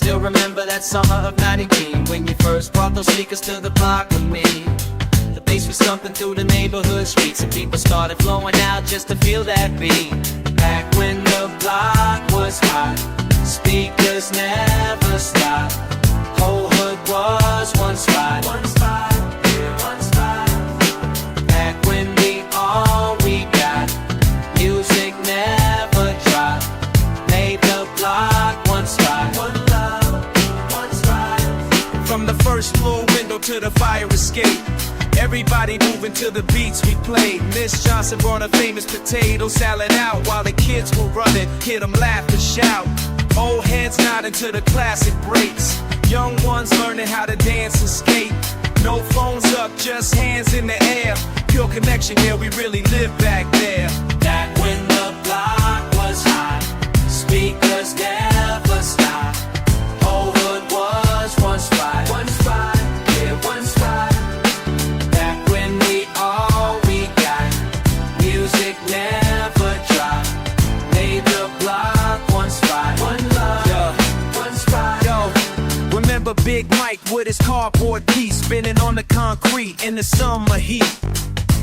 still remember that summer of '93 when you first brought those sneakers to the block with me. The bass was thumping through the neighborhood streets, and people started flowing out just to feel that beat. Back when the block was hot, speakers never stopped. Whole hood was one spot. One spot, yeah, one spot. Back when all we got, music never dropped. Made the block one spot. One love, one spot. From the first floor window to the fire escape, everybody moving to the beats we played. Miss Johnson brought a famous potato salad out while the kids were running, hear them laugh and shout. Old heads nodding to the classic breaks, young ones learning how to dance and skate. No phones up, just hands in the air. Pure connection, yeah, we really live back there. Back when the block was hot, speakers never stopped. Whole hood was one spot. One spot, yeah, one spot. Back when all we got, music never dropped. Made the block one spot. One love, yeah, one spot. Yo, remember Big Mike with his cardboard piece, spinning on the concrete in the summer heat.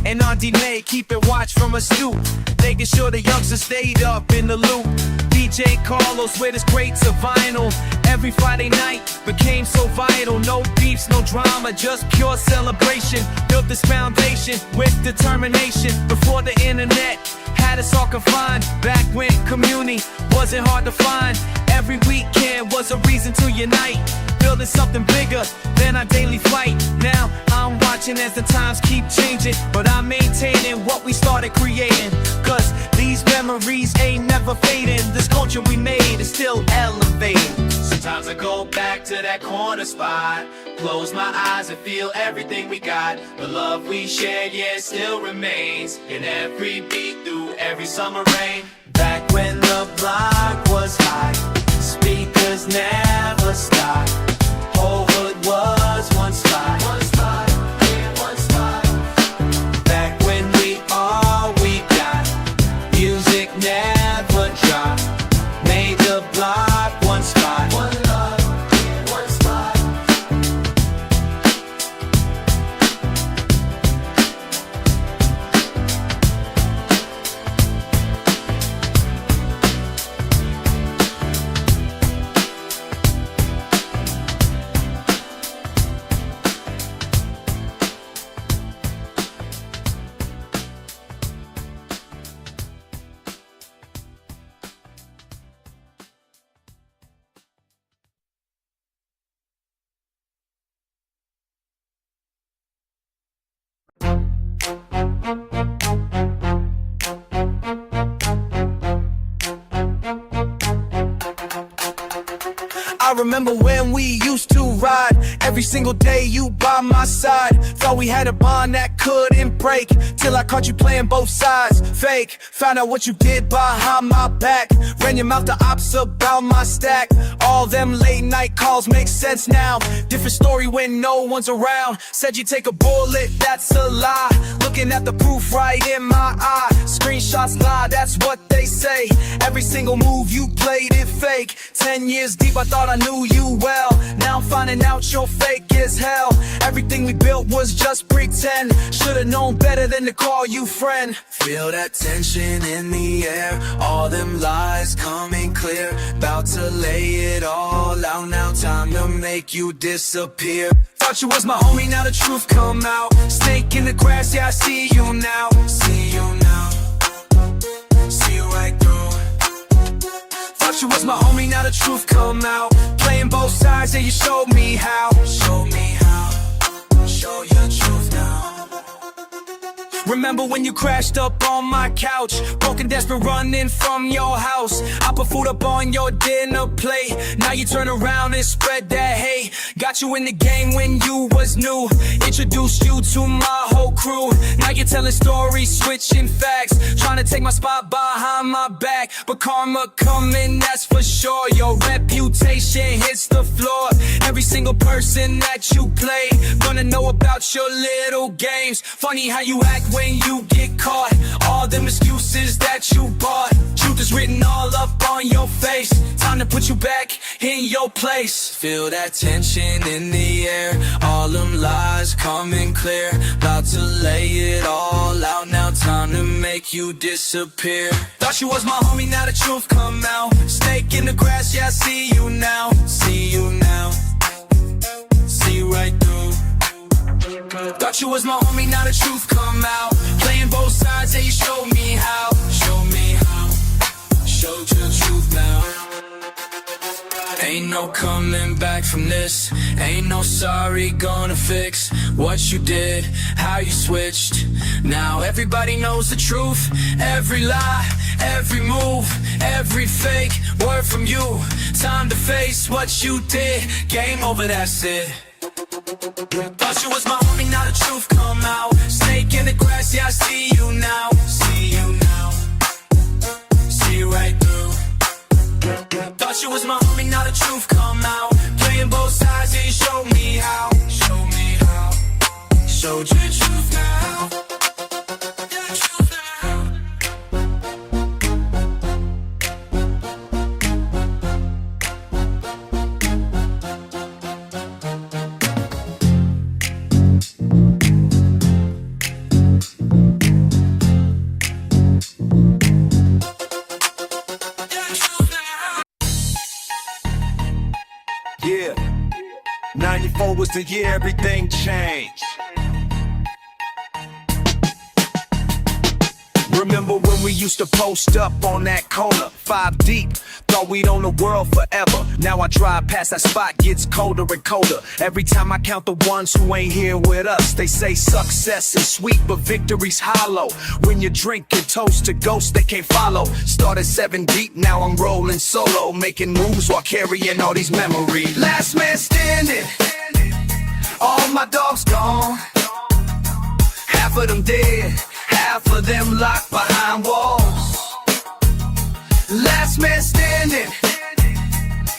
And Auntie May keeping watch from a stoop, making sure the youngsters stayed up in the loop. DJ Carlos with his crates of vinyl, every Friday night became so vital. No beefs, no drama, just pure celebration. Built this foundation with determination. Before the internet had us all confined, back when community wasn't hard to find. Every weekend was a reason to unite, building something bigger than our daily fight. Now I'm watching as the times keep changing, but I'm maintaining what we started creating. Cause these memories ain't never fading. This culture we made is still elevating. Sometimes I go back to that corner spot, close my eyes and feel everything we got. The love we shared, yeah, still remains in every beat through every summer rain. Back when the block was hot, speakers never stopped. Whole hood was one spot. One spot, yeah, one spot. Back when all we got, music never dropped. Made the block one spot. One love, yeah, one spot. I remember when we used to ride, every single day you by my side. Thought we had a bond that couldn't break, till I caught you playing both sides. Fake, found out what you did behind my back. Ran your mouth to ops about my stack. All them late night calls make sense now. Different story when no one's around. Said you take a bullet, that's a lie. Looking at the proof right in my eye. Screenshots lie, that's what they say. Every single move you played it fake. 10 years deep, I thought I knew you well. Now I'm finding out you're fake as hell. Everything we built was just pretend. Should've known better than to call you friend. Feel that tension in the air, all them lies coming clear. About to lay it all out now, time to make you disappear. Thought you was my homie, now the truth come out. Snake in the grass, yeah, I see you now. See you now, see you right through. Thought you was my homie, now the truth come out. Playing both sides, and you showed me how. Show me how, show your truth now. Remember when you crashed up on my couch, broken, desperate, running from your house. I put food up on your dinner plate. Now you turn around and spread that hate. Got you in the game when you was new, introduced you to my whole crew. Now you're telling stories, switching facts, trying to take my spot behind my back. But karma coming, that's for sure. Your reputation hits the floor. Every single person that you play gonna know about your little games. Funny how you act when you get caught. All them excuses that you bought. Truth is written all up on your face. Time to put you back in your place. Feel that tension in the air, all them lies coming clear. About to lay it all out, now time to make you disappear. Thought you was my homie, now the truth come out. Snake in the grass, yeah, I see you now. See you now, see right through. Thought you was my homie, now the truth come out. Playing both sides, and you showed me how. Show me how, showed you the truth now. Ain't no coming back from this. Ain't no sorry gonna fix what you did, how you switched. Now everybody knows the truth. Every lie, every move, every fake word from you. Time to face what you did. Game over, that's it. Thought you was my homie, now the truth come out. Snake in the grass, yeah, I see you now. See you now, see right through. Thought you was my homie, now the truth come out. Playing both sides, and you showed me how. Show me how, showed you the truth now. The truth now. Yeah, 94 was the year everything changed. Remember when we used to post up on that corner, 5 deep, thought we'd own the world forever. Now I drive past that spot, gets colder and colder. Every time I count the ones who ain't here with us. They say success is sweet, but victory's hollow. When you drink and toast to ghosts they can't follow. Started 7 deep, now I'm rolling solo, making moves while carrying all these memories. Last man standing, all my dogs gone. Half of them dead, half of them locked behind walls. Last man standing,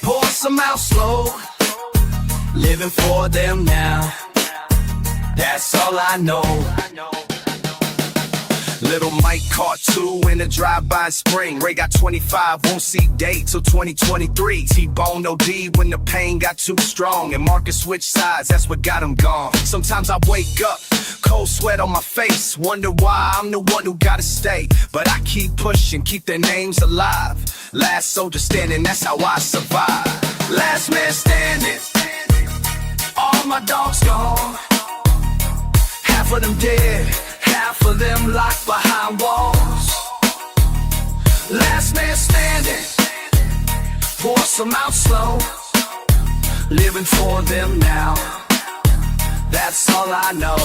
pour some out slow. Living for them now, that's all I know. Little Mike caught 2 in a drive-by spring. Ray got 25, won't see date till 2023. T-Bone OD when the pain got too strong. And Marcus switched sides, that's what got him gone. Sometimes I wake up, cold sweat on my face. Wonder why I'm the one who gotta stay. But I keep pushing, keep their names alive. Last soldier standing, that's how I survive. Last man standing, all my dogs gone. Half of them dead, half of them locked behind walls. Last man standing, pour some out slow. Living for them now, that's all I know.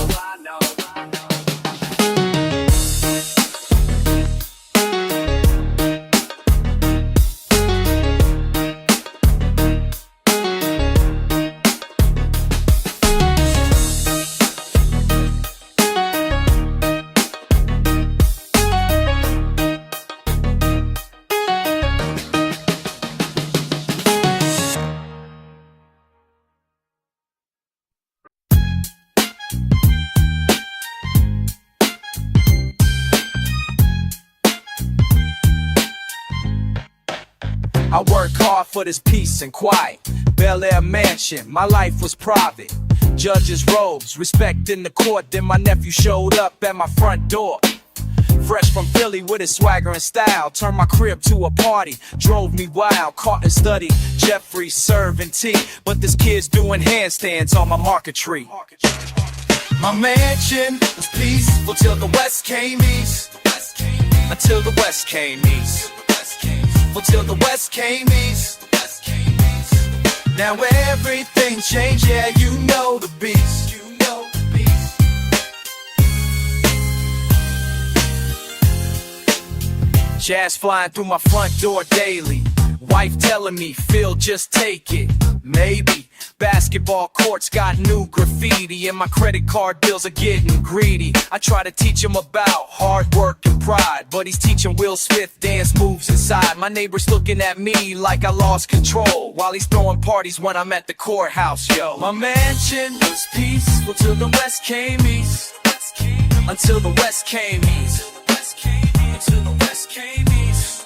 I work hard for this peace and quiet. Bel Air mansion, my life was private. Judges' robes, respect in the court. Then my nephew showed up at my front door. Fresh from Philly with his swagger and style. Turned my crib to a party, drove me wild. Caught and studied, Jeffrey serving tea. But this kid's doing handstands on my marquetry. My mansion was peaceful till the West came east. Until the West came east. Till the West came east. Now everything changed, yeah, you know the beast. Jazz flying through my front door daily. Wife telling me, Phil, just take it. Maybe. Basketball courts got new graffiti, and my credit card bills are getting greedy. I try to teach him about hard work and pride, but he's teaching Will Smith dance moves inside. My neighbor's looking at me like I lost control, while he's throwing parties when I'm at the courthouse, yo. My mansion was peaceful till the West came east. Until the West came east. Until the West came east.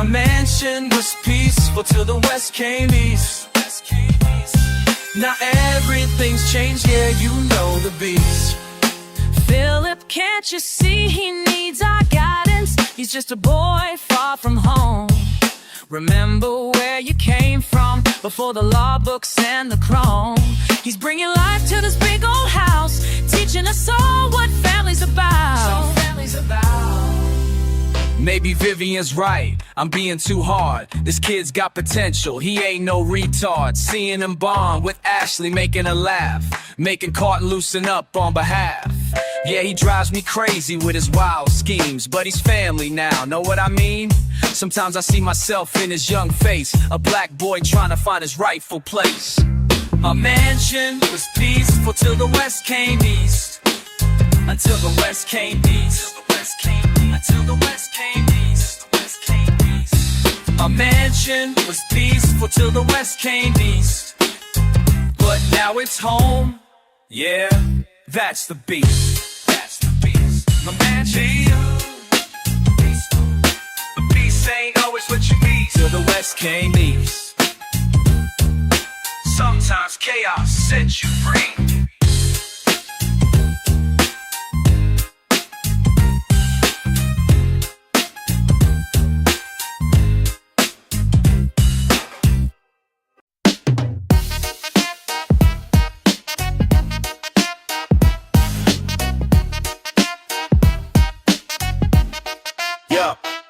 My mansion was peaceful till the West came east. Now everything's changed, yeah, you know the beast. Philip, can't you see he needs our guidance? He's just a boy far from home. Remember where you came from before the law books and the chrome. He's bringing life to this big old house, teaching us all what family's about. Maybe Vivian's right, I'm being too hard. This kid's got potential, he ain't no retard. Seeing him bond with Ashley, making her laugh, making Carton loosen up on behalf. Yeah, he drives me crazy with his wild schemes, but he's family now, know what I mean? Sometimes I see myself in his young face, a black boy trying to find his rightful place. Our mansion was peaceful till the West came east. Until the West came east. Until the West came east. Our mansion was peaceful till the West came east. But now it's home. Yeah, that's the beast. That's the beast. My mansion. But peace ain't always what you need. Till the West came east. Sometimes chaos sets you free.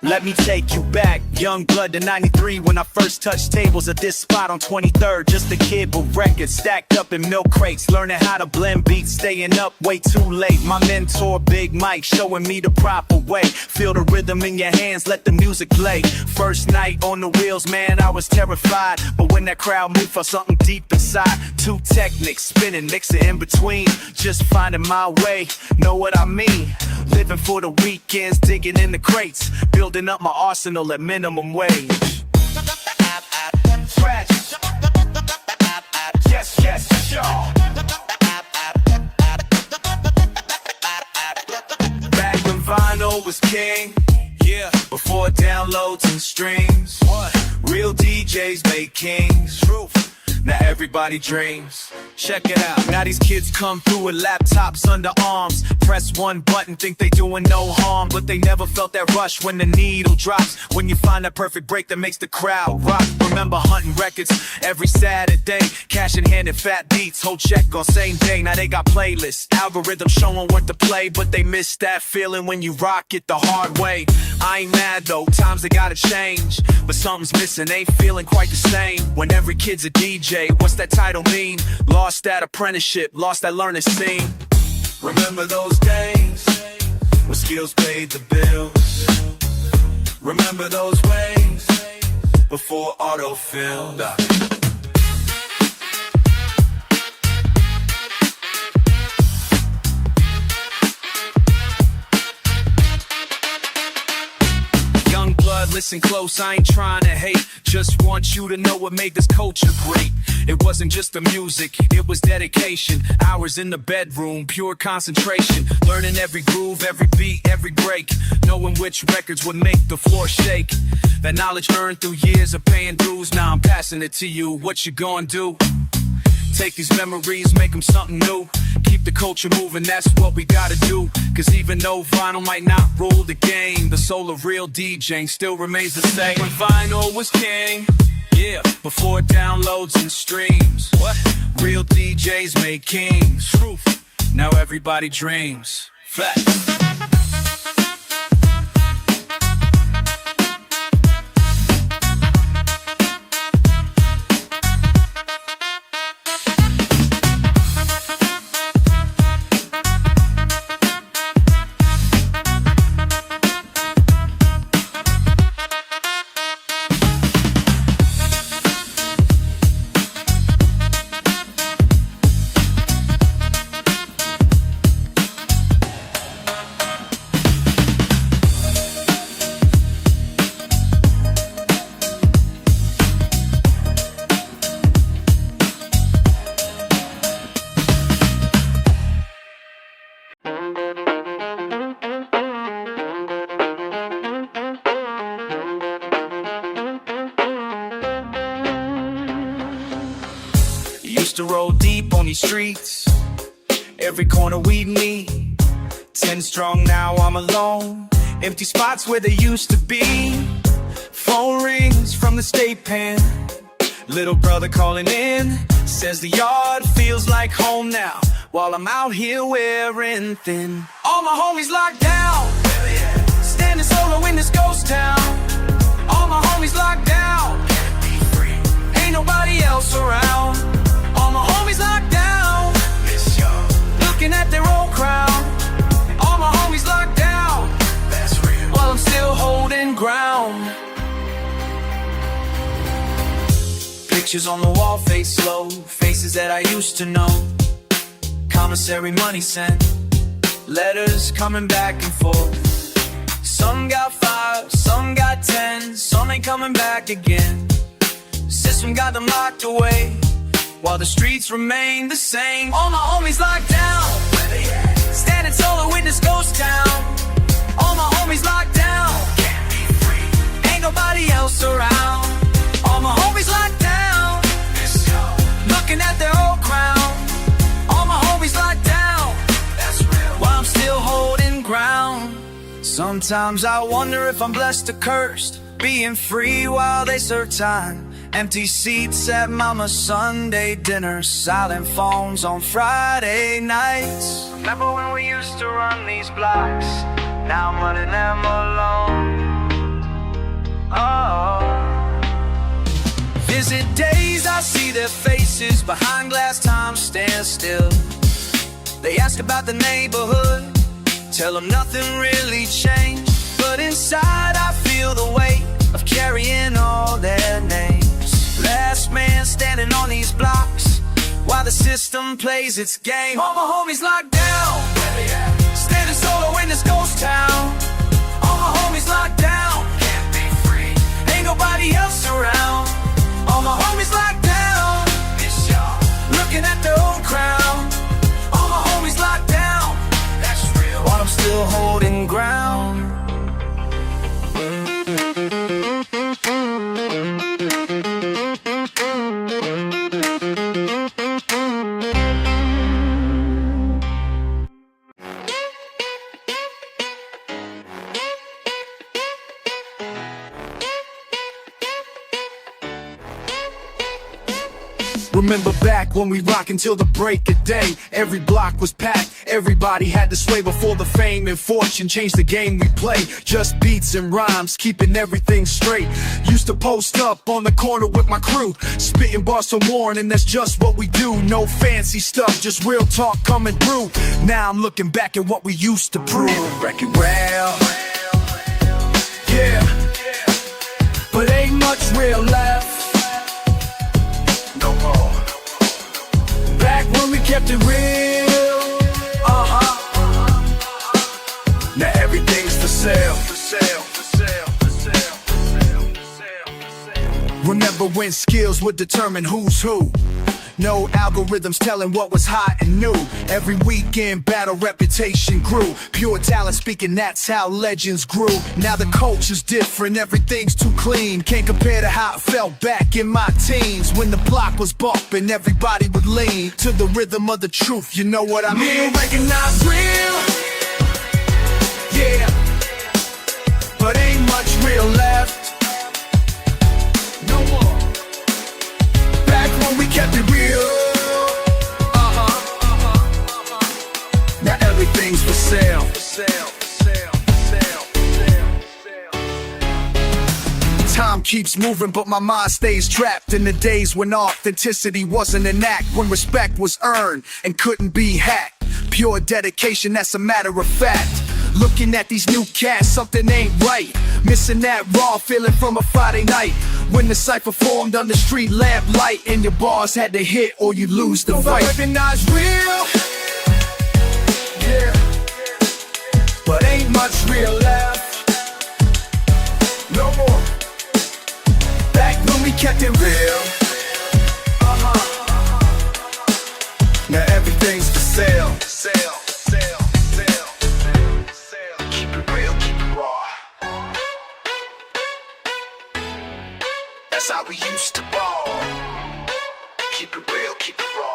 Let me take you back, young blood to 93, when I first touched tables at this spot on 23rd. Just a kid with records stacked up in milk crates, learning how to blend beats, staying up way too late. My mentor Big Mike showing me the proper way. Feel the rhythm in your hands, let the music play. First night on the wheels, man, I was terrified, but when that crowd moved, felt something deep inside. Two techniques, spinning, mixing in between, just finding my way, know what I mean? Living for the weekends, digging in the crates, building up my arsenal at minimum wage. Scratch. Yes, yes, y'all. Back when vinyl was king, yeah, before downloads and streams. What? Real DJs made kings. Truth. Now everybody dreams. Check it out. Now these kids come through with laptops under arms. Press one button, think they doing no harm, but they never felt that rush when the needle drops. When you find that perfect break that makes the crowd rock. Remember hunting records every Saturday, cash in hand and fat beats, whole check on same day. Now they got playlists, algorithms showing what to play, but they miss that feeling when you rock it the hard way. I ain't mad though, times they gotta change, but something's missing, ain't feeling quite the same. When every kid's a DJ, what's that title mean? Lost that apprenticeship, lost that learning scene. Remember those days when skills paid the bills. Remember those ways before autofill. Listen close, I ain't trying to hate, just want you to know what made this culture great. It wasn't just the music, it was dedication. Hours in the bedroom, pure concentration, learning every groove, every beat, every break, knowing which records would make the floor shake. That knowledge earned through years of paying dues, now I'm passing it to you. What you gonna do? Take these memories, make them something new. Keep the culture moving, that's what we gotta do. Cause even though vinyl might not rule the game, the soul of real DJing still remains the same. When vinyl was king, yeah, before downloads and streams. What? Real DJs made kings. Truth. Now everybody dreams. Facts. used to roll deep on these streets. Every corner we'd meet. 10 strong, now I'm alone. Empty spots where they used to be. Phone rings from the state pen. Little brother calling in, says the yard feels like home now, while I'm out here wearing thin. All my homies locked down, standing solo in this ghost town. All my homies locked down, ain't nobody else around. All my homies locked down, looking at their old crown. All my homies locked down, while I'm still holding ground. Pictures on the wall, face slow, faces that I used to know. Commissary money sent, letters coming back and forth. Some got 5, some got 10, some ain't coming back again. System got them locked away, while the streets remain the same. All my homies locked down, standing solo in this ghost town. All my homies locked down, ain't nobody else around. All my homies locked down, looking at their old crown. All my homies locked down, while I'm still holding ground. Sometimes I wonder if I'm blessed or cursed, being free while they serve time. Empty seats at mama's Sunday dinner, silent phones on Friday nights. Remember when we used to run these blocks? Now I'm running them alone. Oh. Visit days, I see their faces behind glass, time stands still. They ask about the neighborhood, tell them nothing really changed. But inside I feel the weight of carrying all their names. Last man standing on these blocks, while the system plays its game. All my homies locked down, standing solo in this ghost town. All my homies locked down, can't be free, ain't nobody else around. All my homies locked down, looking at their old crown. All my homies locked down, that's real, while I'm still holding ground. Remember back when we rock until the break of day. Every block was packed, everybody had to sway before the fame and fortune changed the game we play. Just beats and rhymes, keeping everything straight. Used to post up on the corner with my crew, spitting bars till morning, that's just what we do. No fancy stuff, just real talk coming through. Now I'm looking back at what we used to prove. Wreck-It Rare, yeah, but ain't much real left. Back when we kept it real, now everything's for sale. Remember when skills would determine who's who? No algorithms telling what was hot and new. Every weekend battle reputation grew. Pure talent speaking, that's how legends grew. Now the culture's different, everything's too clean. Can't compare to how it felt back in my teens, when the block was bumping, everybody would lean to the rhythm of the truth, you know what I mean? Recognize real, yeah, but ain't much real left. No more. Back when we kept it real, now everything's for sale. Time keeps moving, but my mind stays trapped in the days when authenticity wasn't an act, when respect was earned and couldn't be hacked. Pure dedication, that's a matter of fact. Looking at these new cats, something ain't right. Missing that raw feeling from a Friday night, when the cypher formed under street lamp light, and your bars had to hit or you lose the fight. Recognize real, yeah, but ain't much real left. No more. Back when we kept it real, now everything's for sale. Keep it real, keep it raw. That's how we used to ball. Keep it real, keep it raw.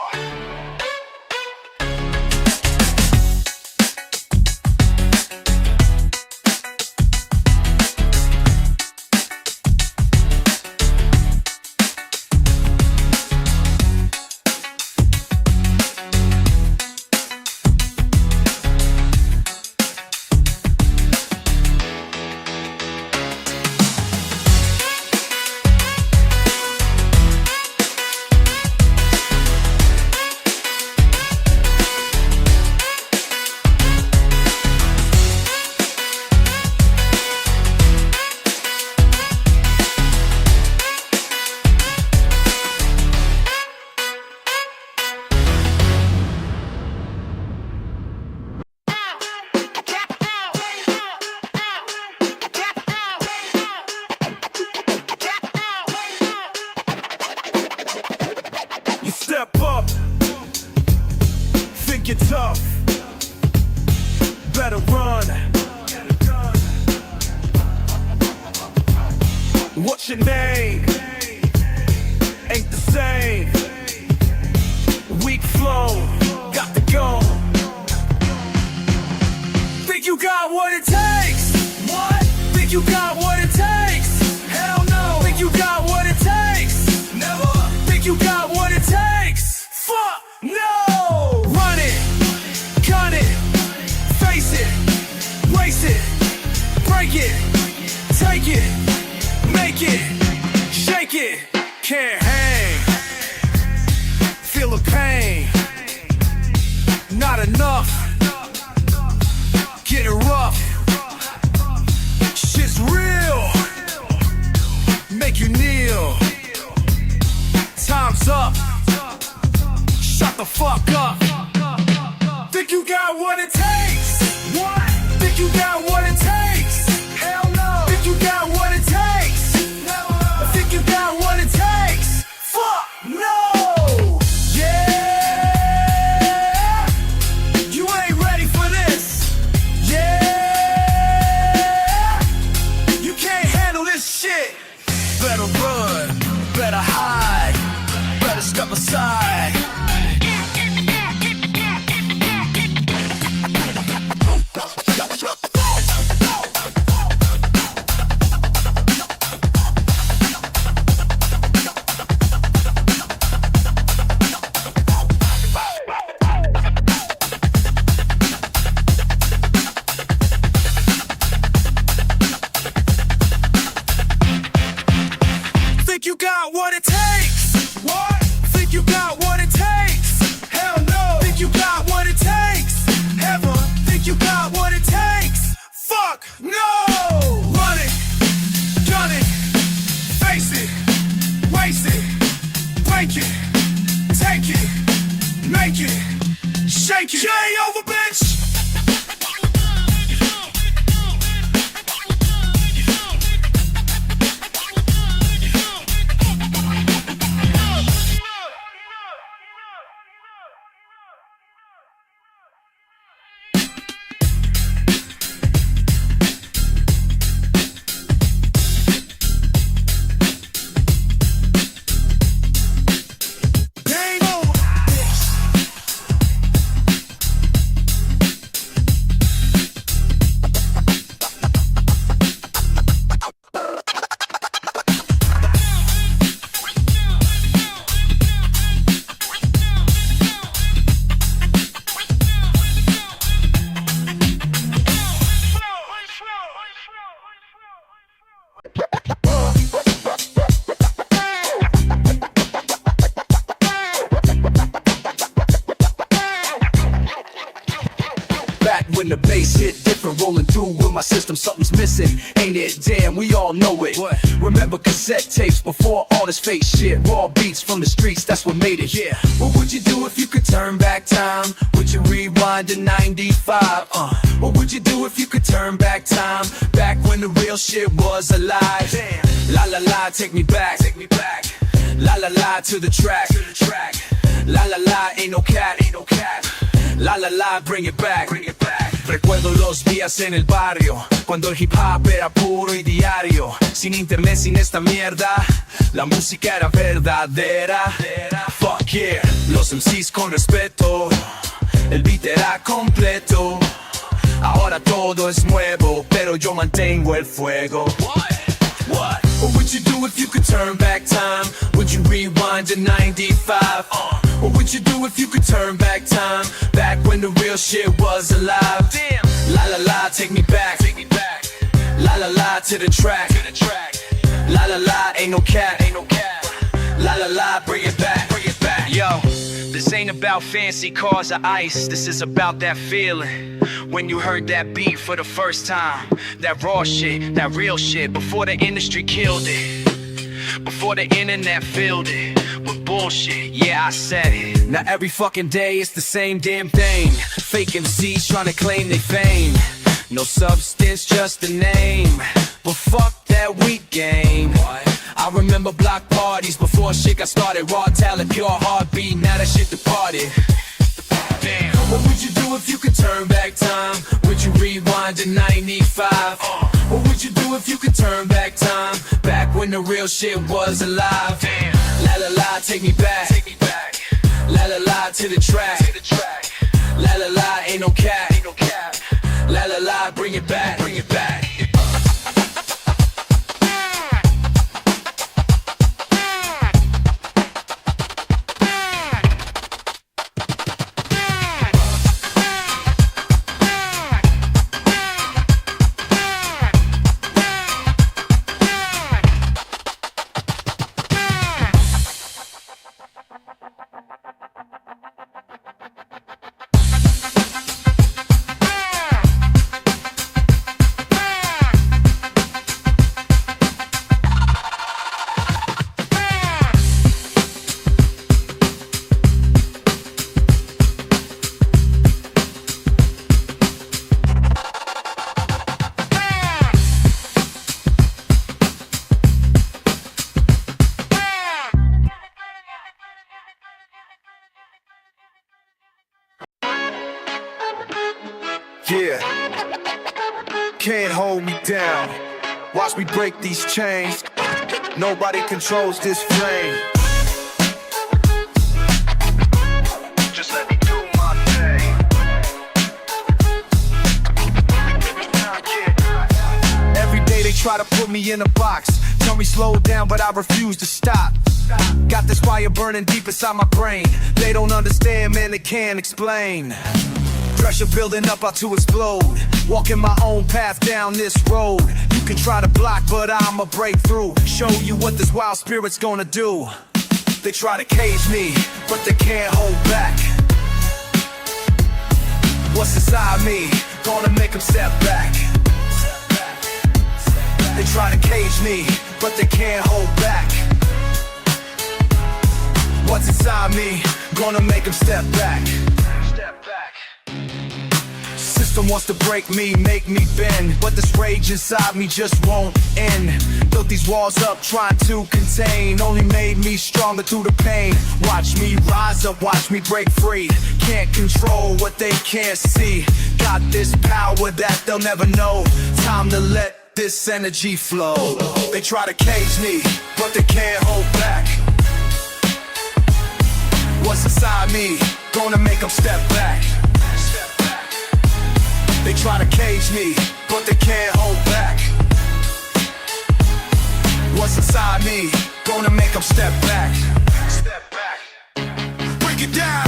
think you're tough, better run. What's your name? Ain't the same. Weak flow, got to go. Think you got what it takes? What? Think you got what it takes? Hell no. Think you got what it takes? Never. Think you got what it takes? Fuck no. Run it, gun it, face it, waste it, break it, take it, make it, shake it. Can't hang, feel the pain. Not enough, getting rough. Shit's real, make you kneel. Time's up, shut the fuck up. Think you got what it takes? What? Think you got what it takes? Hell no. Think you got what it takes? Never. Think you got what it takes? Fuck no. Yeah. You ain't ready for this. Yeah. You can't handle this shit. Better run, better hide, better step aside. Think you got what it takes? What? Think you got what it takes? Hell no. Think you got what it takes? Ever? Think you got what it takes? Fuck no. Run it, gun it, face it, waste it, break it, take it, make it, shake it. Game over, bitch. When the bass hit different, rolling through with my system, something's missing, ain't it? Damn, we all know it. What? Remember cassette tapes before all this fake shit? Raw beats from the streets, that's what made it. Yeah. What would you do if you could turn back time? Would you rewind to 95? What would you do if you could turn back time? Back when the real shit was alive. Damn. La la la, take me back, take me back. La la la to the track, to the track. La la la, ain't no cat, ain't no cat. La la la, bring it back, bring it back. Recuerdo los días en el barrio, cuando el hip hop era puro y diario. Sin internet, sin esta mierda, la música era verdadera. Fuck yeah, los MCs con respeto, el beat era completo. Ahora todo es nuevo, pero yo mantengo el fuego. What? What would you do if you could turn back time? Would you rewind to 95? What would you do if you could turn back time? Back when the real shit was alive. Damn. La la la, take me back, take me back. La la la to the track, to the track. La la la, ain't no cat, ain't no cat. La la la, bring it back, bring it back. Yo, this ain't about fancy cars or ice. This is about that feeling when you heard that beat for the first time. That raw shit, that real shit. Before the industry killed it, before the internet filled it with bullshit, yeah, I said it. Now every fucking day it's the same damn thing. Fake MCs trying to claim they fame. No substance, just a name. But fuck that weak game. I remember block parties before shit got started. Raw talent, pure heartbeat, now that shit departed. Damn. What turn back time, back when the real shit was alive. Damn. La la la, take me back. La la la to the track. La la la, ain't no cap. La la la, bring it back. Yeah, can't hold me down. Watch me break these chains. Nobody controls this flame. Just let me do my thing. Every day they try to put me in a box. Tell me slow down, but I refuse to stop. Got this fire burning deep inside my brain. They don't understand, man, they can't explain. Pressure building up, about to explode. Walking my own path down this road. You can try to block, but I'ma break through. Show you what this wild spirit's gonna do. They try to cage me, but they can't hold back. What's inside me, gonna make them step back. They try to cage me, but they can't hold back. What's inside me, gonna make them step back. System wants to break me, make me bend, but this rage inside me just won't end. Built these walls up, trying to contain, only made me stronger through the pain. Watch me rise up, watch me break free. Can't control what they can't see. Got this power that they'll never know. Time to let this energy flow. They try to cage me, but they can't hold back. What's inside me, gonna make them step back. They try to cage me, but they can't hold back. What's inside me, gonna make them step back. Break it down.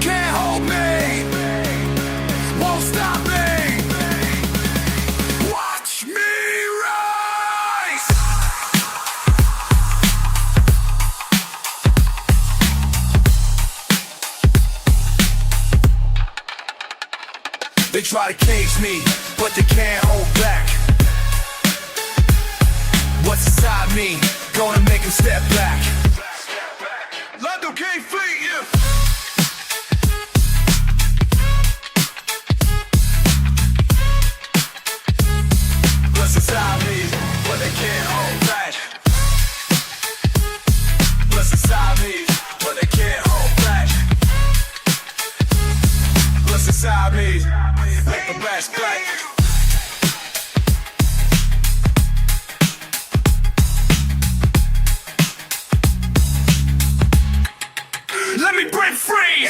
Can't hold me, won't stop me. Watch me rise. They try to cage me, but they can't hold back. What's inside me, gonna make them step back. Lando can't flee you. What's inside me, but they can't hold back. What's inside me, but they can't hold back. What's inside me, make the bass clap. Let me break free.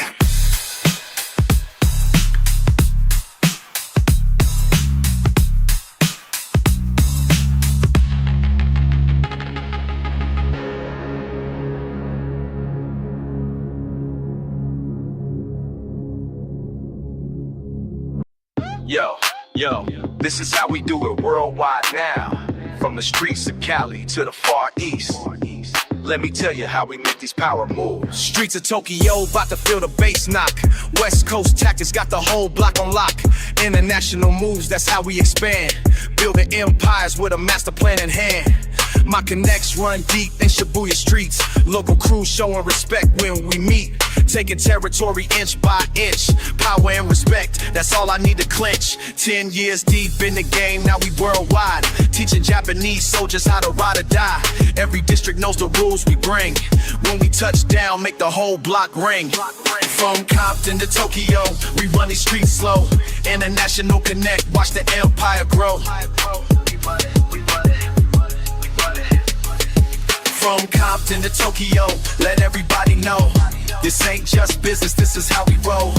Yo, this is how we do it worldwide now. From the streets of Cali to the far east. Let me tell you how we make these power moves. Streets of Tokyo, about to feel the bass knock. West Coast tactics got the whole block on lock. International moves, that's how we expand. Building empires with a master plan in hand. My connects run deep in Shibuya streets. Local crews showing respect when we meet. Taking territory inch by inch. Power and respect, that's all I need to clinch. 10 years deep in the game, now we worldwide. Teaching Japanese soldiers how to ride or die. Every district knows the rules we bring. When we touch down, make the whole block ring. From Compton to Tokyo, we run these streets slow. International connect, watch the empire grow. From Compton to Tokyo, let everybody know. This ain't just business, this is how we roll.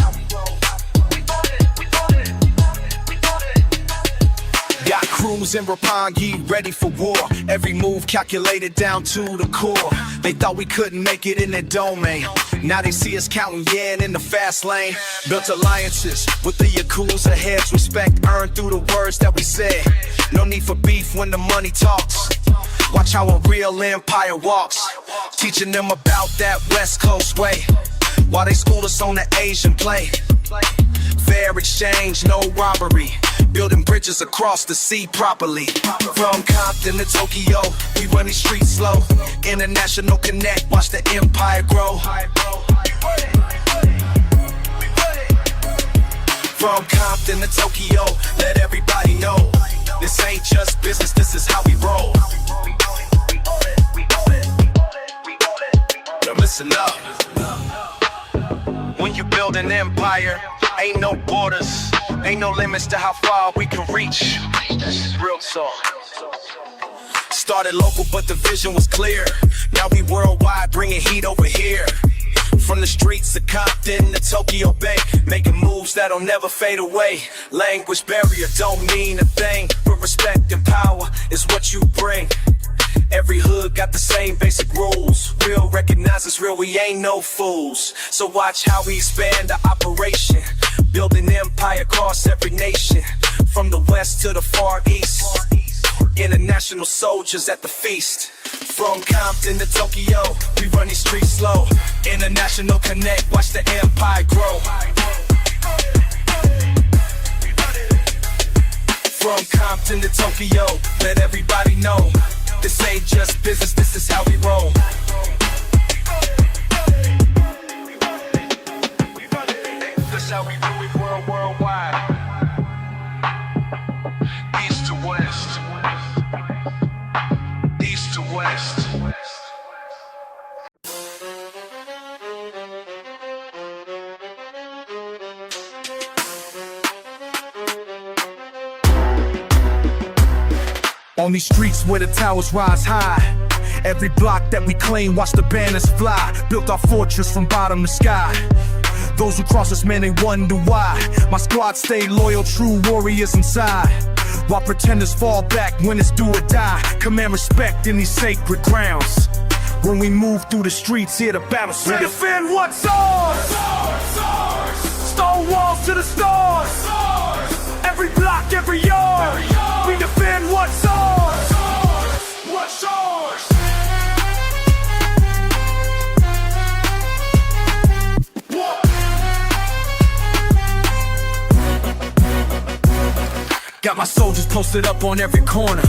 Got crews in Roppongi ready for war. Every move calculated down to the core. They thought we couldn't make it in their domain. Now they see us counting yen in the fast lane. Built alliances with the Yakuza heads. Respect earned through the words that we said. No need for beef when the money talks. Watch how a real empire walks. Teaching them about that West Coast way, while they school us on the Asian play. Fair exchange, no robbery. Building bridges across the sea properly. From Compton to Tokyo, we run these streets slow. International connect, watch the empire grow. From Compton to Tokyo, let everybody know. This ain't just business, this is how we roll. Now listen up. When you build an empire, ain't no borders, ain't no limits to how far we can reach. Real talk. Started local, but the vision was clear. Now we worldwide, bringing heat over here. From the streets of Compton to Tokyo Bay, making moves that'll never fade away. Language barrier don't mean a thing, but respect and power is what you bring. Every hood got the same basic rules. Real recognize it's real, we ain't no fools. So watch how we expand the operation, building empire across every nation. From the west to the far east, international soldiers at the feast. From Compton to Tokyo, we run these streets slow. International connect, watch the empire grow. From Compton to Tokyo, let everybody know. This ain't just business, this is how we roll. This how we do it worldwide. East to west. East to west. On these streets where the towers rise high, every block that we claim, watch the banners fly. Built our fortress from bottom to sky. Those who cross us, man, they wonder why. My squad stay loyal, true warriors inside, while pretenders fall back when it's do or die. Command respect in these sacred grounds. When we move through the streets, here to battle. We defend what's ours. Stone walls to the stars. Every block, every yard. We defend what's ours. What's ours? Got my soldiers posted up on every corner,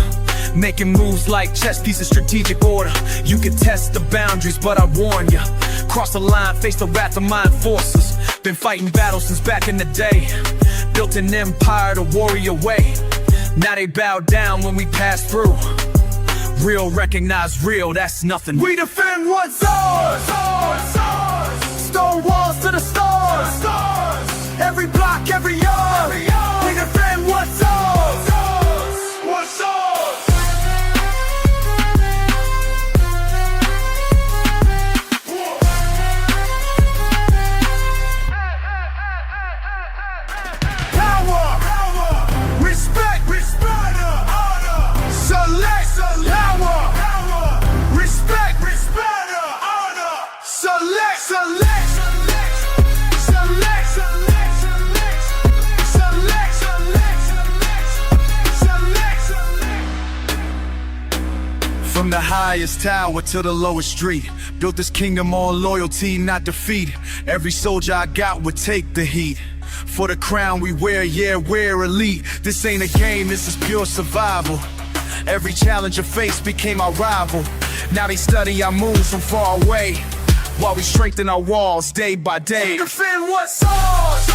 making moves like chess pieces, strategic order. You can test the boundaries, but I warn ya, cross the line, face the wrath of my enforcers. Been fighting battles since back in the day, built an empire the warrior way. Now they bow down when we pass through. Real recognize real, that's nothing. We defend what's ours. Stone walls to the stars. Every block, every yard. We defend what's ours. What's ours? Power, respect, honor, select, power, respect, honor, select. From the highest tower to the lowest street, built this kingdom on loyalty, not defeat. Every soldier I got would take the heat. For the crown we wear, yeah, we're elite. This ain't a game, this is pure survival. Every challenger faced became our rival. Now they study our moves from far away, while we strengthen our walls day by day. Defend what's ours.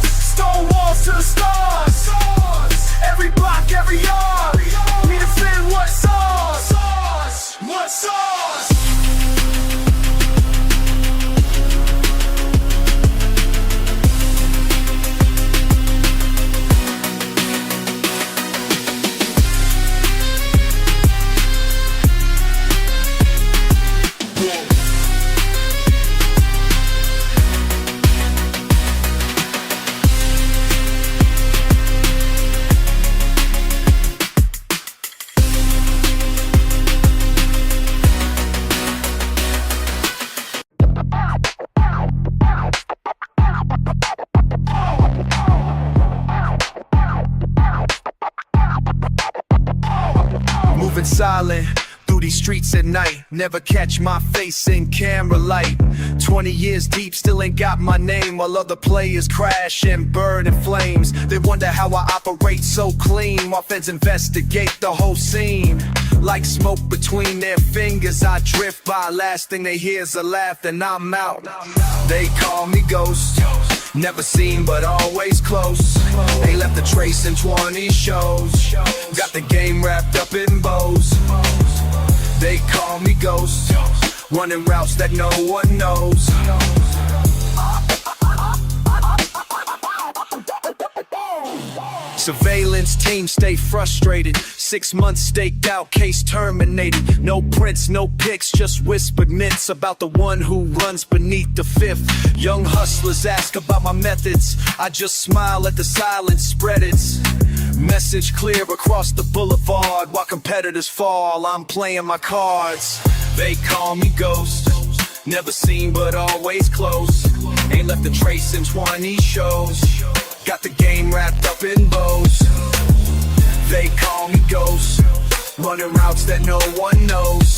Stone walls to the stars. Every block, every yard. We defend what's ours. What's ours? Moving silent through these streets at night, never catch my face in camera light. 20 years deep, still ain't got my name, while other players crash and burn in flames. They wonder how I operate so clean, while feds investigate the whole scene. Like smoke between their fingers, I drift by. Last thing they hear is a laugh, then I'm out. They call me Ghost, never seen but always close. Ain't left a trace in 20 shows, got the game wrapped up in bows. They call me Ghost, running routes that no one knows. Surveillance team stay frustrated. 6 months staked out, case terminated. No prints, no pics, just whispered myths about the one who runs beneath the fifth. Young hustlers ask about my methods, I just smile at the silence, spread its message clear across the boulevard. While competitors fall, I'm playing my cards. They call me Ghost, never seen but always close. Ain't left a trace in 20 shows, got the game wrapped up in bows. They call me Ghost, running routes that no one knows.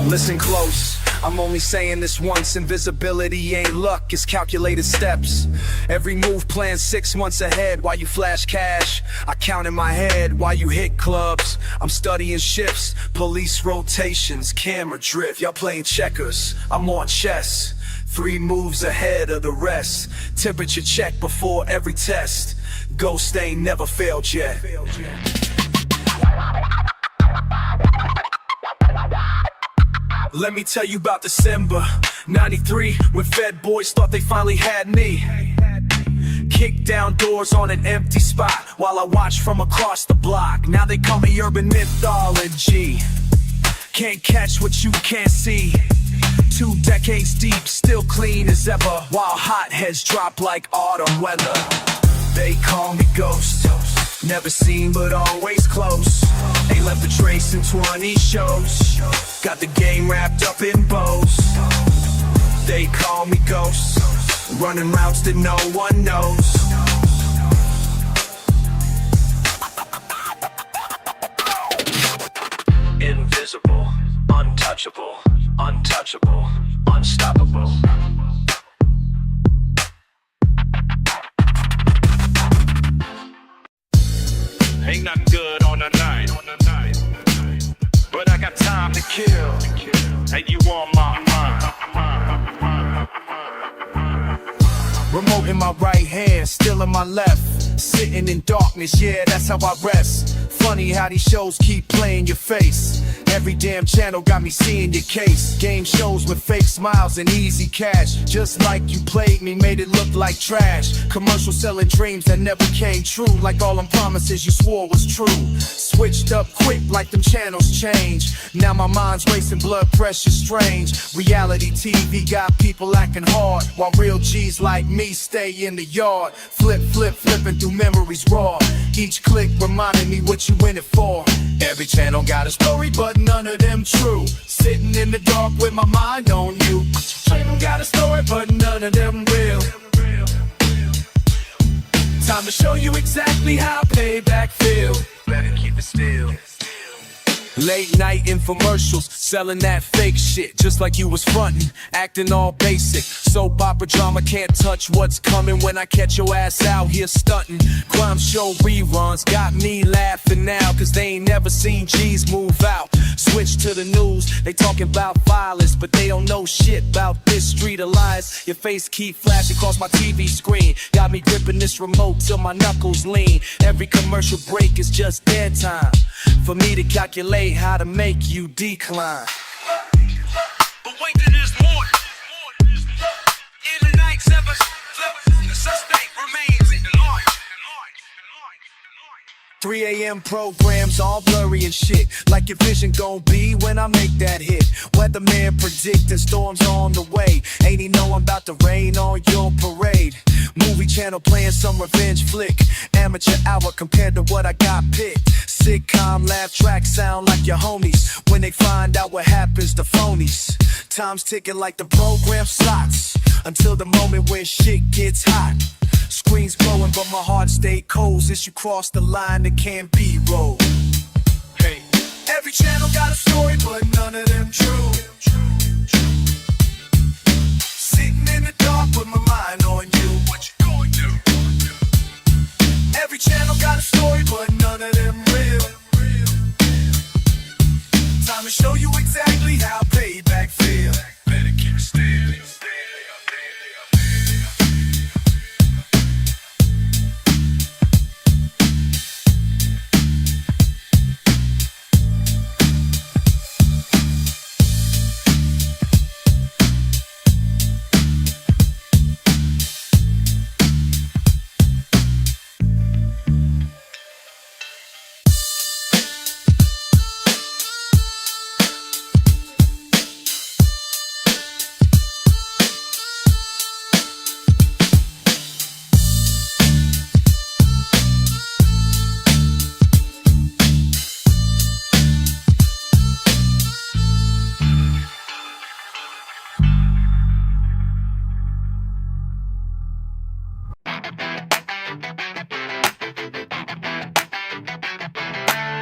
Listen close, I'm only saying this once. Invisibility ain't luck, it's calculated steps. Every move planned 6 months ahead. While you flash cash, I count in my head. While you hit clubs, I'm studying shifts. Police rotations, camera drift. Y'all playing checkers, I'm on chess. 3 moves ahead of the rest. Temperature check before every test. Ghost ain't never failed yet. Let me tell you about December 93, when Fed boys thought they finally had me. Kicked down doors on an empty spot while I watched from across the block. Now they call me urban mythology. Can't catch what you can't see. 2 decades deep, still clean as ever, while hot heads drop like autumn weather. They call me Ghost, never seen but always close. Ain't left a trace in 20 shows, got the game wrapped up in bows. They call me Ghost, running routes that no one knows. Invisible, untouchable, untouchable, unstoppable. Ain't nothing good on the night, but I got time to kill, and you on my mind. Remote in my right hand, still in my left. Sitting in darkness, yeah, that's how I rest. Funny how these shows keep playing your face. Every damn channel got me seeing your case. Game shows with fake smiles and easy cash. Just like you played me, made it look like trash. Commercials selling dreams that never came true, like all them promises you swore was true. Switched up quick like them channels change. Now my mind's racing, blood pressure strange. Reality TV got people acting hard, while real G's like me stay in the yard. Flipping through memories raw. Each click reminding me what you in it for. Every channel got a story, but none of them true. Sitting in the dark with my mind on you. Channel got a story, but none of them real. Time to show you exactly how payback feel. Better keep it still. Late night infomercials, selling that fake shit, just like you was frontin', acting all basic. Soap opera drama can't touch what's coming when I catch your ass out here stuntin'. Crime show reruns got me laughing now, cause they ain't never seen G's move out. Switch to the news, they talking about violence, but they don't know shit about this street of lies. Your face keep flashing across my TV screen, got me gripping this remote till my knuckles lean. Every commercial break is just dead time for me to calculate how to make you decline. But wait till there's more. In the night, the suspect remains in the light. 3 a.m. programs all blurry and shit, like your vision gon' be when I make that hit. Weatherman predicting storms on the way. Ain't he know I'm about to rain on your parade? Movie channel playing some revenge flick. Amateur hour compared to what I got picked. Sitcom laugh tracks sound like your homies when they find out what happens to phonies. Time's ticking like the program slots until the moment when shit gets hot. Screens glowing but my heart stayed cold since you crossed the line that can't be rolled. Hey, every channel got a story, but none of them true. Sitting in the dark with my mind on you. What you gonna do? Every channel got a story, but none of them real. Time to show you exactly how payback feel. Better keep it still.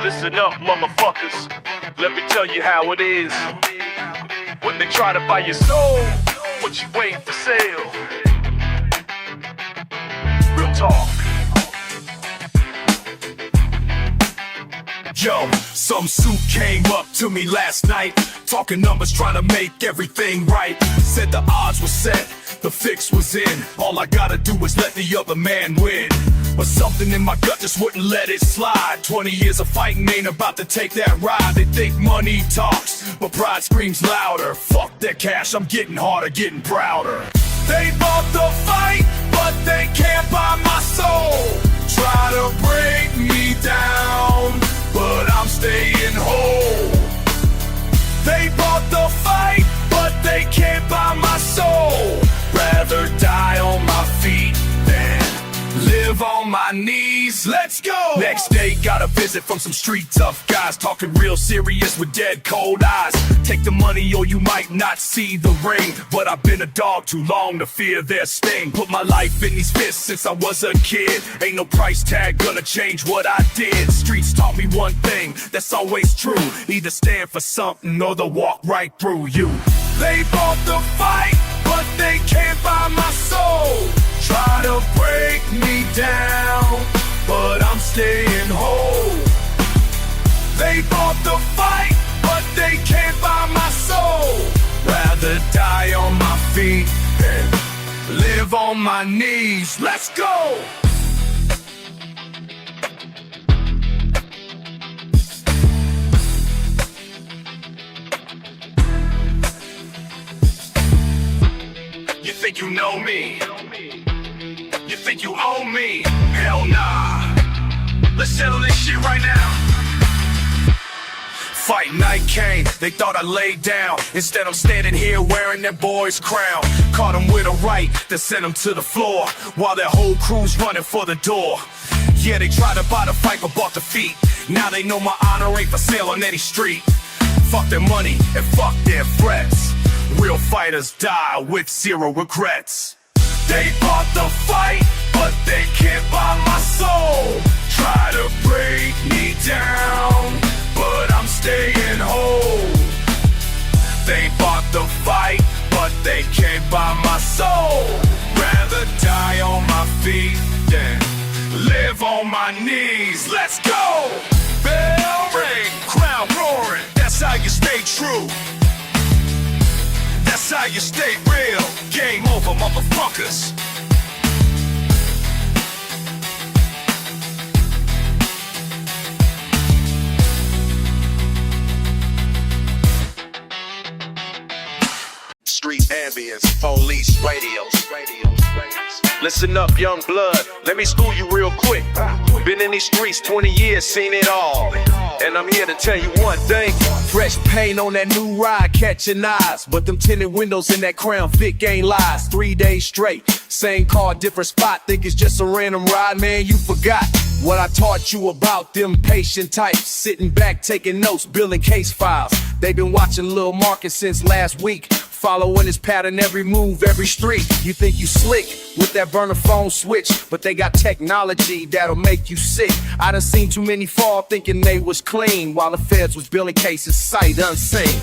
Listen up, motherfuckers. Let me tell you how it is. When they try to buy your soul, what you waiting for sale? Real talk. Yo, some suit came up to me last night, talking numbers, trying to make everything right. Said the odds were set, the fix was in. All I gotta do is let the other man win. But something in my gut just wouldn't let it slide. 20 years of fighting ain't about to take that ride. They think money talks, but pride screams louder. Fuck their cash, I'm getting harder, getting prouder. They bought the fight, but they can't buy my soul. Try to break me down, but I'm staying whole. They bought the fight, but they can't buy my soul. Rather die on my feet than live on my knees. Let's go! Next day, got a visit from some street tough guys, talking real serious with dead cold eyes. Take the money or you might not see the ring, but I've been a dog too long to fear their sting. Put my life in these fists since I was a kid. Ain't no price tag gonna change what I did. Streets taught me one thing that's always true: either stand for something or they'll walk right through you. They bought the fight, but they can't buy my soul. Try to break me down, but I'm staying whole. They bought the fight, but they can't buy my soul. Rather die on my feet than live on my knees. Let's go! You think you know me? You think you own me? Hell nah. Let's settle this shit right now. Fight night came, they thought I laid down. Instead I'm standing here wearing that boy's crown. Caught them with a right that sent them to the floor, while their whole crew's running for the door. Yeah, they tried to buy the fight but bought defeat. Now they know my honor ain't for sale on any street. Fuck their money and fuck their threats. Real fighters die with zero regrets. They bought the fight, but they can't buy my soul. Try to break me down, but I'm staying whole. They bought the fight, but they can't buy my soul. Rather die on my feet than live on my knees. Let's go! Bell ring, crowd roaring. That's how you stay true. That's how you stay real. Game over, motherfuckers. Street ambience, police, radios. Listen up, young blood, let me school you real quick. Been in these streets 20 years, seen it all. And I'm here to tell you one thing: fresh paint on that new ride, catching eyes. But them tinted windows in that Crown Vic ain't lies. 3 days straight, same car, different spot. Think it's just a random ride, man, you forgot what I taught you about them patient types. Sitting back, taking notes, building case files. They been watching Lil Marcus since last week. following his pattern, every move, every street. You think you slick with that burner phone switch, but they got technology that'll make you sick. I done seen too many fall thinking they was clean, while the feds was building cases sight unseen.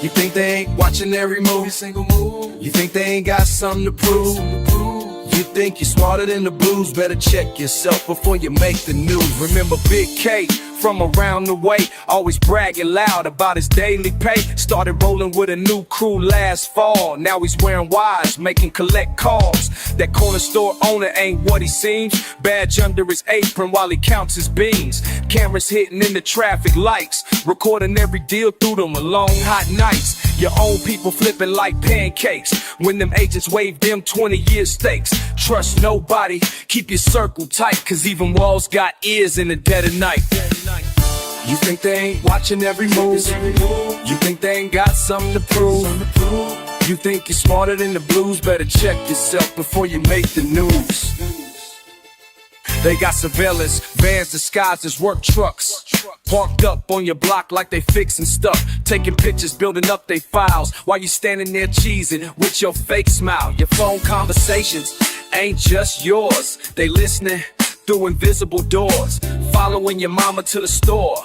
You think they ain't watching every move, single move? You think they ain't got something to prove? You think you're smarter than the blues? Better check yourself before you make the news. Remember Big K from around the way, always bragging loud about his daily pay. Started rolling with a new crew last fall. Now he's wearing wires, making collect calls. That corner store owner ain't what he seems. Badge under his apron while he counts his beans. Cameras hitting in the traffic lights, recording every deal through them long hot nights. Your own people flipping like pancakes when them agents wave them 20-year stakes. Trust nobody, keep your circle tight, cause even walls got ears in the dead of night. You think they ain't watching every move? You think they ain't got something to prove? You think you're smarter than the blues? Better check yourself before you make the news. They got surveillance, vans disguised as work trucks, parked up on your block like they fixing stuff, taking pictures, building up they files, while you standing there cheesing with your fake smile. Your phone conversations ain't just yours, they listening through invisible doors, following your mama to the store,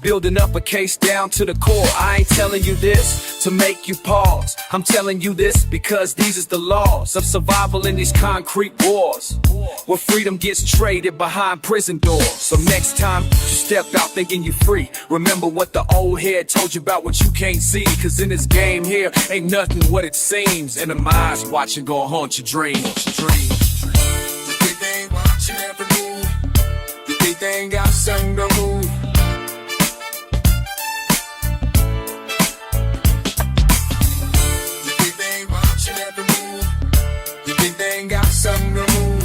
building up a case down to the core. I ain't telling you this to make you pause, I'm telling you this because these is the laws of survival in these concrete wars, where freedom gets traded behind prison doors. So next time you step out thinking you free, remember what the old head told you about what you can't see, cause in this game here ain't nothing what it seems, and the mind's watching gon' haunt your dreams. You think they ain't watching every move? You think they ain't got something to move? Got something to move.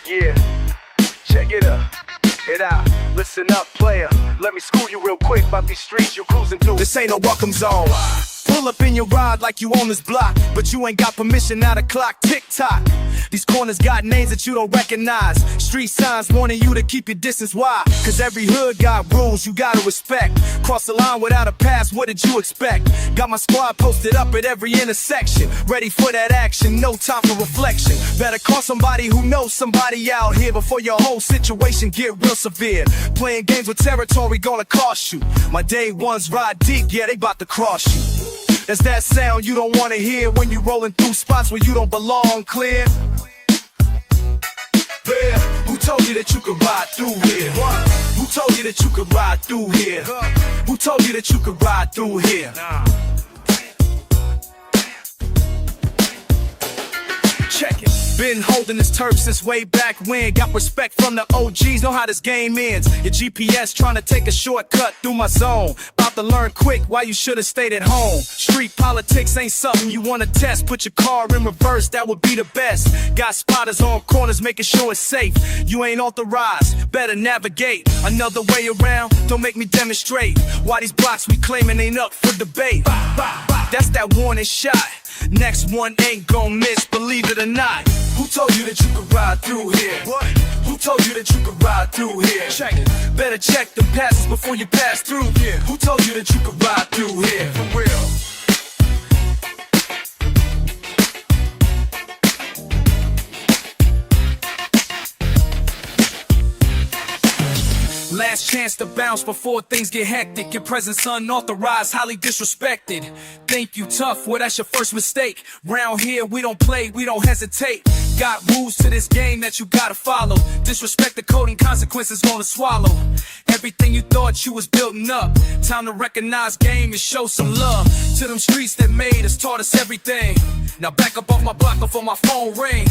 Yeah, check it up, it out. Listen up, player. Let me school you real quick about these streets you cruising through. This ain't no welcome zone. Pull up in your ride like you on this block, but you ain't got permission, now the clock tick-tock. These corners got names that you don't recognize, street signs warning you to keep your distance. Why? Cause every hood got rules you gotta respect. Cross the line without a pass, what did you expect? Got my squad posted up at every intersection, ready for that action, no time for reflection. Better call somebody who knows somebody out here before your whole situation get real severe. Playing games with territory gonna cost you. My day ones ride deep, yeah, they bout to cross you. That's that sound you don't wanna hear when you rolling through spots where you don't belong. Clear? Yeah. Who told you that you could ride through here? What? Who told you that you could ride through here? Who told you that you could ride through here? Check it. Been holding this turf since way back when. Got respect from the OGs, know how this game ends. Your GPS trying to take a shortcut through my zone. About to learn quick why you should've stayed at home. Street politics ain't something you wanna test. Put your car in reverse, that would be the best. Got spotters on corners making sure it's safe. You ain't authorized, better navigate another way around. Don't make me demonstrate why these blocks we claiming ain't up for debate. That's that warning shot. Next one ain't gon' miss, believe it or not. Who told you that you could ride through here? What? Who told you that you could ride through here? Check it. Better check the passes before you pass through here. Who told you that you could ride through here? For real. Last chance to bounce before things get hectic. Your presence unauthorized, highly disrespected. Think you tough, well that's your first mistake. Round here we don't play, we don't hesitate. Got rules to this game that you gotta follow. Disrespect the code and consequences gonna swallow. Everything you thought you was building up, time to recognize game and show some love. To them streets that made us, taught us everything. Now back up off my block before my phone ring.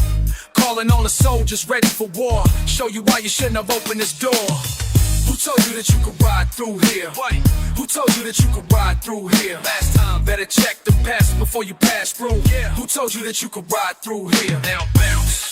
Calling all the soldiers ready for war. Show you why you shouldn't have opened this door. Who told you that you could ride through here? What? Who told you that you could ride through here? Last time, better check the past before you pass through. Yeah. Who told you that you could ride through here? Now bounce.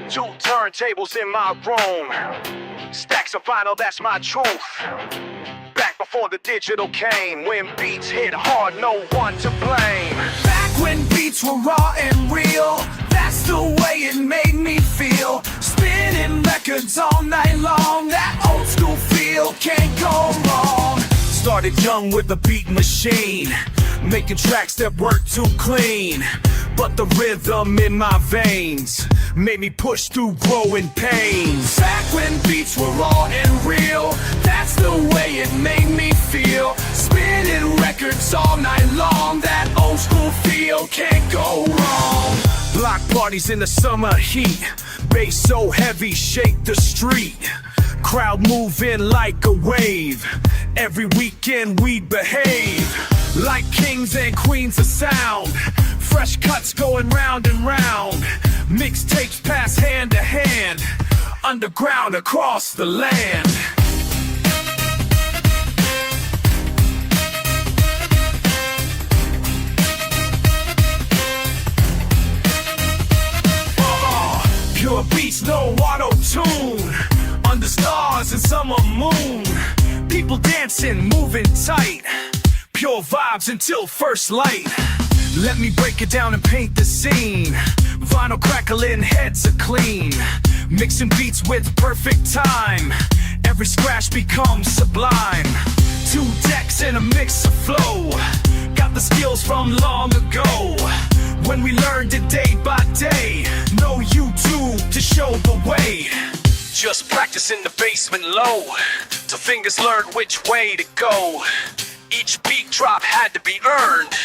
Two turntables in my room. Stacks of vinyl, that's my truth. Back before the digital came, when beats hit hard, no one to blame. Back when beats were raw and real, that's the way it made me feel. Spinning records all night long, that old school feel can't go wrong. Started young with the beat machine, making tracks that work too clean. But the rhythm in my veins made me push through growing pains. Back when beats were raw and real, that's the way it made me feel. Spinning records all night long, that old school feel can't go wrong. Block parties in the summer heat, bass so heavy shake the street. Crowd moving like a wave, every weekend we'd behave like kings and queens of sound. Fresh cuts going round and round, mixtapes pass hand to hand, underground across the land. Pure beats, no auto-tune, under stars and summer moon. People dancing, moving tight, pure vibes until first light. Let me break it down and paint the scene. Vinyl crackling, heads are clean, mixing beats with perfect time. Every scratch becomes sublime. Two decks and a mix of flow, got the skills from long ago, when we learned it day by day. No YouTube to show the way, just practice in the basement low, till fingers learn which way to go. Each beat drop had to be earned,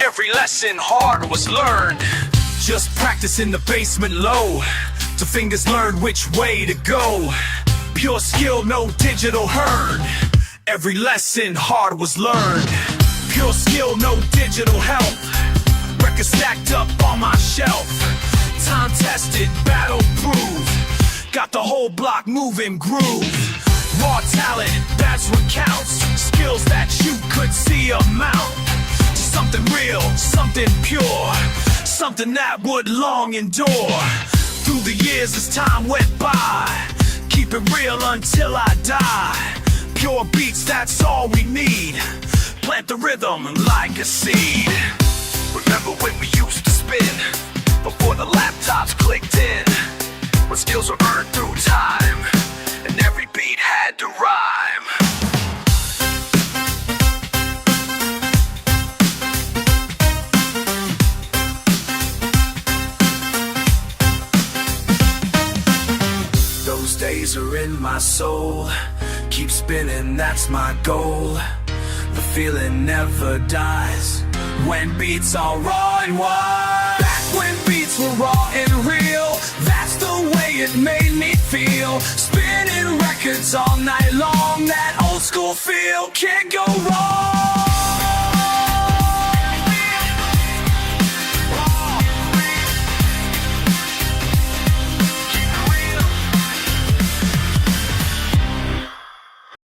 every lesson hard was learned. Just practice in the basement low, till fingers learn which way to go. Pure skill, no digital heard, every lesson hard was learned. Pure skill, no digital help, records stacked up on my shelf. Time tested, battle proof, got the whole block moving groove. Raw talent, that's what counts, skills that you could see amount to something real, something pure, something that would long endure. Through the years as time went by, keep it real until I die. Pure beats, that's all we need, plant the rhythm like a seed. Remember when we used to spin, before the laptops clicked in, when skills were earned through time, and every beat had to rhyme. Those days are in my soul, keep spinning, that's my goal. The feeling never dies, when beats are raw and wild. Back when beats were raw and real, that's the way it made me feel. Spinning records all night long, that old school feel can't go wrong.